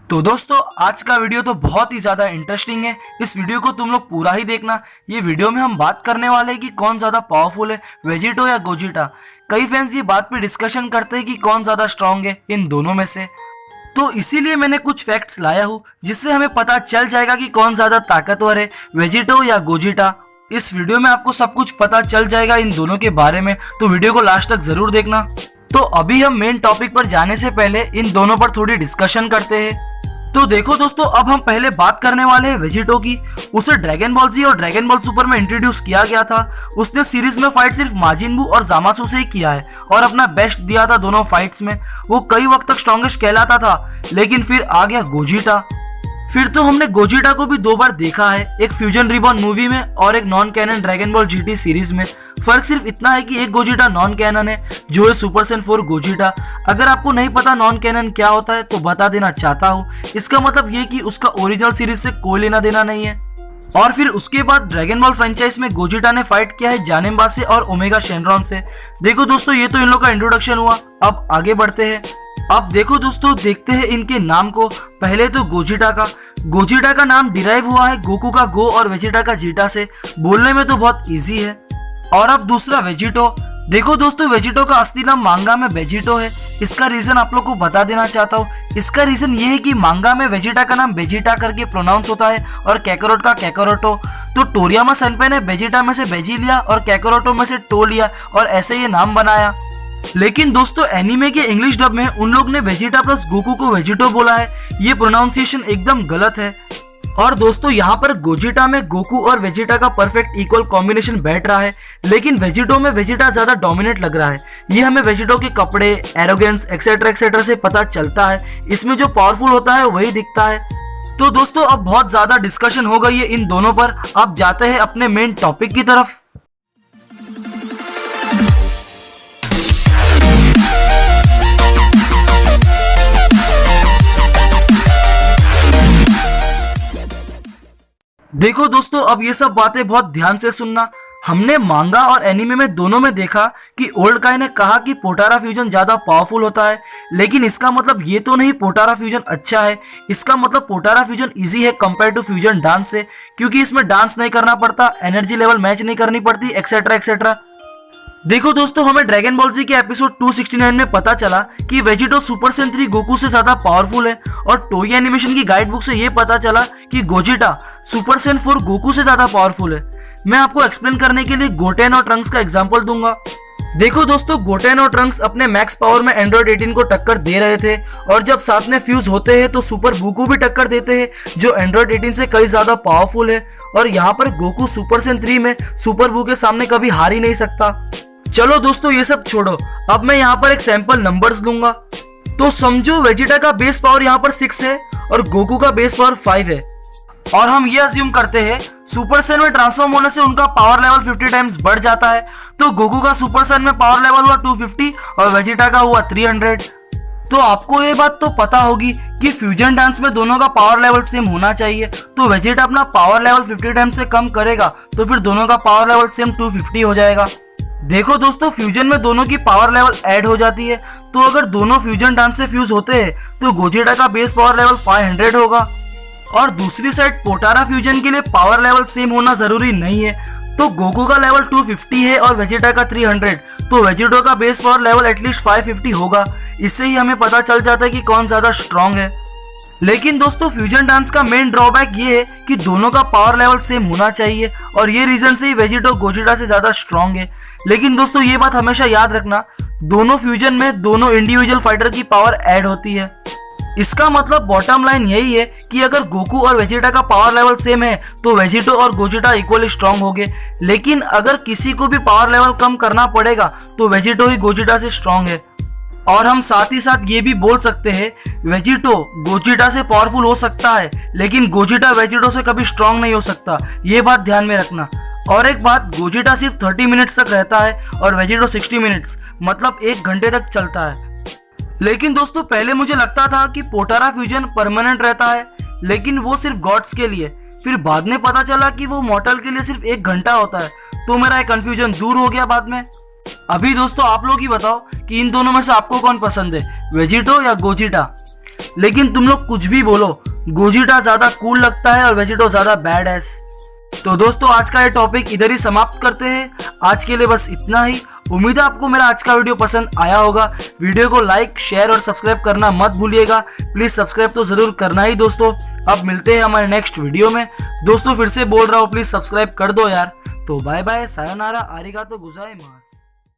तो दोस्तों आज का वीडियो तो बहुत ही ज़्यादा इंटरेस्टिंग है। इस वीडियो को तुम लोग पूरा ही देखना। ये वीडियो में हम बात करने वाले हैं कि कौन ज़्यादा पावरफुल है, वेजिटो या गोजिटा। कई फैंस ये बात पे डिस्कशन करते हैं कि कौन ज़्यादा स्ट्रांग है इन दोनों में से। तो इसीलिए मैंने कुछ फैक्ट्स लाया हूँ जिससे हमें पता चल जाएगा कि कौन ज़्यादा ताकतवर है, वेजिटो या गोजिटा। इस वीडियो में आपको सब कुछ पता चल जाएगा इन दोनों के बारे में, तो वीडियो को लास्ट तक ज़रूर देखना। तो अभी हम मेन टॉपिक पर जाने से पहले इन दोनों पर थोड़ी डिस्कशन करते हैं। तो देखो दोस्तों, अब हम पहले बात करने वाले हैं वेजिटो की। उसे ड्रैगन बॉल जी और ड्रैगन बॉल सुपर में इंट्रोड्यूस किया गया था। उसने सीरीज में फाइट सिर्फ माजिन बू और जामासू से ही किया है और अपना बेस्ट दिया था दोनों फाइट्स में। वो कई वक्त तक स्ट्रॉन्गेस्ट कहलाता था, लेकिन फिर आ गया गोजिटा। फिर तो हमने गोजिटा को भी दो बार देखा है, एक फ्यूजन रिबॉर्न मूवी में और एक non canon Dragon Ball GT series में। फर्क सिर्फ इतना है कि एक गोजिटा नॉन कैनन है जो है सुपर सैयन 4 गोजिटा। अगर आपको नहीं पता नॉन कैनन क्या होता है तो बता देना चाहता हूँ। इसका मतलब ये कि उसका ओरिजिनल सीरीज से कोई लेना देना नहीं है। और फिर उसके बाद ड्रैगन बॉल फ्रेंचाइज में गोजिटा ने फाइट किया है जानेम्बा से और ओमेगा शेनरॉन से। देखो दोस्तों, ये तो इन लोग का इंट्रोडक्शन हुआ। अब आगे बढ़ते हैं। अब देखो दोस्तों, देखते हैं इनके नाम को। पहले तो गोजिटा का नाम डिराइव हुआ है गोकू का गो और वेजिटा का जीटा से। बोलने में तो बहुत इजी है। और अब दूसरा वेजिटो। देखो दोस्तों, वेजिटो का असली नाम मांगा में वेजिटो है। इसका रीजन आप लोग को बता देना चाहता हूँ। इसका रीजन ये है कि मांगा में वेजिटा का नाम वेजिटा करके प्रोनाउंस होता है और कैकारोट का कैकारोटो। तो टोरियामा सनपे ने वेजिटा में से वेजी लिया और कैकारोटो में से टो लिया और ऐसे ये नाम बनाया। लेकिन दोस्तों, एनीमे के इंग्लिश डब में उन लोग ने वेजिटा प्लस गोकू को वेजिटो बोला है। ये प्रोनाउंसिएशन एकदम गलत है। और दोस्तों, यहाँ पर गोजिटा में गोकू और वेजिटा का परफेक्ट इक्वल कॉम्बिनेशन बैठ रहा है, लेकिन वेजिटो में वेजिटा ज्यादा डोमिनेट लग रहा है। ये हमें वेजिटो के कपड़े, एरोगेंस एक्सेट्रा एक्सेट्रा से पता चलता है। इसमें जो पावरफुल होता है वही दिखता है। तो दोस्तों, अब बहुत ज्यादा डिस्कशन हो गई है इन दोनों पर। अब जाते हैं अपने मेन टॉपिक की तरफ। देखो दोस्तों, अब ये सब बातें बहुत ध्यान से सुनना। हमने मांगा और एनीमे में दोनों में देखा कि ओल्ड काई ने कहा कि पोटारा फ्यूजन ज्यादा पावरफुल होता है, लेकिन इसका मतलब ये तो नहीं पोटारा फ्यूजन अच्छा है। इसका मतलब पोटारा फ्यूजन इजी है कंपेयर टू फ्यूजन डांस से, क्योंकि इसमें डांस नहीं करना पड़ता, एनर्जी लेवल मैच नहीं करनी पड़ती, एक्सेट्रा एक्सेट्रा। देखो दोस्तों, हमें ड्रैगन बॉल जी के एपिसोड 269 में पता चला कि वेजिटो सुपर सैयन 3 गोकू से ज्यादा पावरफुल है, और टोई एनिमेशन की गाइड बुक से ये पता चला कि गोजिटा सुपर सैयन 4 गोकू से ज्यादा पावरफुल है। मैं आपको एक्सप्लेन करने के लिए गोटेन और ट्रंक्स का एग्जांपल दूंगा। देखो दोस्तों, गोटेन और ट्रंक्स अपने मैक्स पावर में एंड्रॉइड 18 को टक्कर दे रहे थे, और जब साथ में फ्यूज होते हैं तो सुपर गोकू भी टक्कर देते हैं जो एंड्रॉइड 18 से कई ज्यादा पावरफुल है। और यहाँ पर गोकू सुपर सैयन 3 में सुपर बू के सामने कभी हार ही नहीं सकता। चलो दोस्तों, ये सब छोड़ो। अब मैं यहाँ पर एक सैंपल नंबर्स दूंगा। तो समझो वेजिटा का बेस पावर यहाँ पर 6 है और गोकू का बेस पावर 5 है। और हम ये अज्यूम करते हैं सुपर सैयन में ट्रांसफॉर्म होने से उनका पावर लेवल 50 टाइम्स बढ़ जाता है। तो गोकू का सुपर सैयन में पावर लेवल हुआ 250 और वेजिटा का हुआ 300। तो आपको ये बात तो पता होगी कि फ्यूजन डांस में दोनों का पावर लेवल सेम होना चाहिए। तो वेजिटा अपना पावर लेवल 50 टाइम्स से कम करेगा तो फिर दोनों का पावर लेवल सेम 250 हो जाएगा। देखो दोस्तों, फ्यूजन में दोनों की पावर लेवल ऐड हो जाती है। तो अगर दोनों फ्यूजन डांस से फ्यूज होते हैं तो गोजिटा का बेस पावर लेवल 500 होगा। और दूसरी साइड पोटारा फ्यूजन के लिए पावर लेवल सेम होना जरूरी नहीं है। तो गोकू का लेवल 250 है और वेजिटा का 300, तो वेजिटो का बेस पावर लेवल एटलीस्ट 550 होगा। इससे ही हमें पता चल जाता है कि कौन ज्यादा स्ट्रांग है। लेकिन दोस्तों, फ्यूजन डांस का मेन ड्रॉबैक ये है कि दोनों का पावर लेवल सेम होना चाहिए, और ये रीजन से ही वेजिटो गोजिटा से ज्यादा स्ट्रांग है। लेकिन दोस्तों, ये बात हमेशा याद रखना, दोनों फ्यूजन में दोनों इंडिविजुअल फाइटर की पावर ऐड होती है। इसका मतलब बॉटम लाइन यही है कि अगर गोकू और वेजिटा का पावर लेवल सेम है तो वेजिटो और गोजिटा इक्वली स्ट्रांग होंगे। लेकिन अगर किसी को भी पावर लेवल कम करना पड़ेगा तो वेजिटो ही गोजिटा से स्ट्रांग है। और हम साथ ही साथ ये भी बोल सकते हैं, वेजिटो गोजिटा से पावरफुल हो सकता है, लेकिन गोजिटा वेजिटो से कभी स्ट्रांग नहीं हो सकता। ये बात ध्यान में रखना। और एक बात, गोजिटा सिर्फ 30 मिनट्स तक रहता है और वेजिटो 60 मिनट्स, मतलब 1 घंटे तक चलता है। लेकिन दोस्तों, पहले मुझे लगता था कि पोटारा फ्यूजन परमानेंट रहता है, लेकिन वो सिर्फ गॉड्स के लिए। फिर बाद में पता चला कि वो मॉर्टल के लिए सिर्फ 1 घंटा होता है। तो मेरा एक कंफ्यूजन दूर हो गया बाद में। अभी दोस्तों, आप लोग ही बताओ कि इन दोनों में से आपको कौन पसंद है, वेजिटो या गोजिटा। लेकिन तुम लोग कुछ भी बोलो, गोजिटा ज्यादा कूल लगता है और वेजिटो ज्यादा बैड एस। तो दोस्तों आज का ये टॉपिक इधर ही समाप्त करते हैं। आज के लिए बस इतना ही। उम्मीद है आपको मेरा आज का वीडियो पसंद आया होगा। वीडियो को लाइक, शेयर और सब्सक्राइब करना मत भूलिएगा। प्लीज सब्सक्राइब तो जरूर करना ही दोस्तों। अब मिलते हैं हमारे नेक्स्ट वीडियो में। दोस्तों फिर से बोल रहा हूँ, प्लीज सब्सक्राइब कर दो यार। तो बाय बाय, सायोनारा, आरिगातो गोजाइमास।